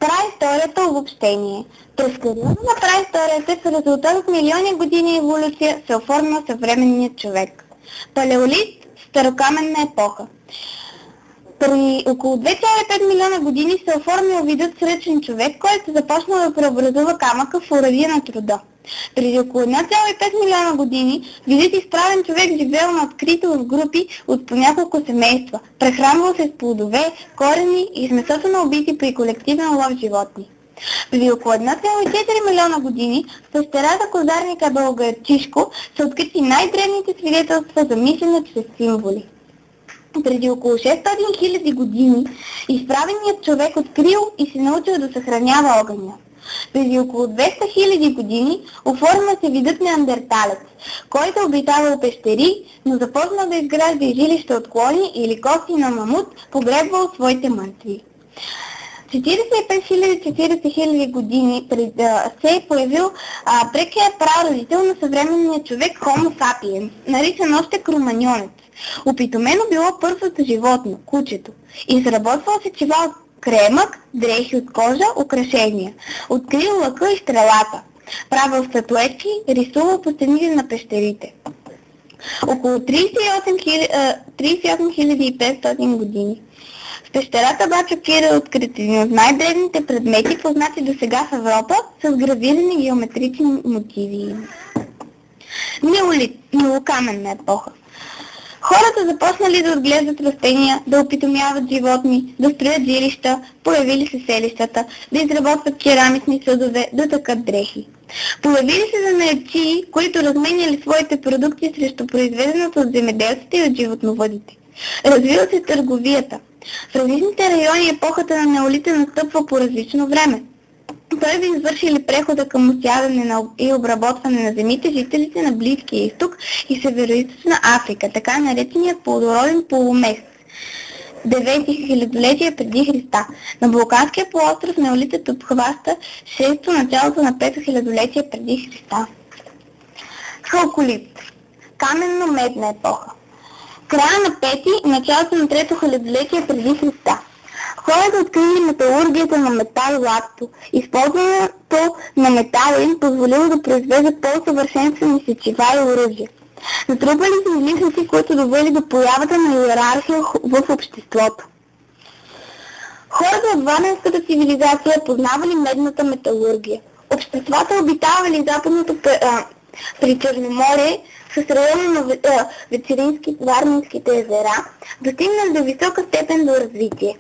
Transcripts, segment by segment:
Праисторията обобщение. През периода на праисторията в резултат от милиони години еволюция се оформил съвременният човек. Палеолит – старокаменна епоха. При около 2,5 милиона години се оформил видът сръчен човек, който започнал да преобразува камъка в оръдие на труда. Преди около 1,5 милиона години видът изправен човек живеел на открито в групи от по няколко семейства, прехранвал се с плодове, корени и с месото на убити при колективен лов животни. Преди около 1,4 милиона години в пещерата козарника Бългачишко са открити най-древните свидетелства за мислене чрез символи. Преди около 600 000 години изправеният човек открил и се научил да съхранява огъня. Преди около 200 000 години оформя се видът неандерталец, който обитавал пещери, но започнал да изгражда и жилища от клони или кости на мамут, погребвал своите мъртви. 45 000 години се е появил прекият прародител на съвременния човек Homo sapiens, наричан още кроманьонец. Опитомено било първото животно, кучето. Изработвал се чива от кремък, дрехи от кожа, украшения. Открил лъка и стрелата. Правил статуетки, рисувал по стените на пещерите. Около 38 500 години в пещерата Бачо Кира е открит един от най-древните предмети, познати до сега в Европа, с гравирани геометрични мотиви. Неолит, новокаменна епоха. Хората започнали да отглеждат растения, да опитомяват животни, да строят жилища, появили се селищата, да изработват керамични съдове, да тъкат дрехи. Появили се занаятчии, които разменяли своите продукти срещу произведеното от земеделците и от животновъдите. Развила се търговията. В различните райони епохата на неолита настъпва по различно време. Първи извършили прехода към осяване и обработване на земите жителите на Близкия изток и Североизточна Африка, така нареченият плодороден полумесец. 9 хилядолетие преди Христа. На Балканския полуостров неолитът обхваща 6-то началото на 5-то хилядолетие преди Христа. Халколит. Каменно-медна епоха. Края на 5-ти и началото на 3-то хилядолетие преди Христа. Хората открили металургията на метал и лакто. Използването на метала им позволило да произвеждат по-усъвършенствени сечива и оръжия. Натрупали се излишъци, които довели до появата на иерархия в обществото. Хората от варненската цивилизация познавали медната металургия. Обществата обитавали западното при Черноморие с района на Варненските езера, достигнали до висока степен до развитие.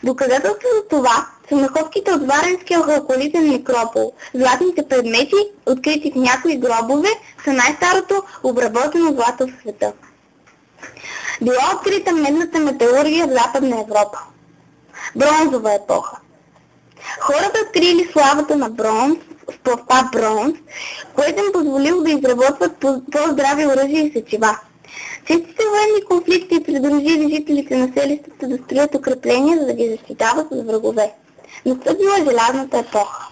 Доказателство за това са находките от Варненския халколитен некропол. Златните предмети, открити в някои гробове, са най-старото обработено злато в света. Била открита медната металургия в Западна Европа. Бронзова епоха. Хората открили славата на бронз, сплавта бронз, което им позволило да изработват по-здрави оръжия и сечива. Честите военни конфликти придружили жителите на селищата да строят укрепления, за да ги защитават от врагове. Настъпила желязната епоха.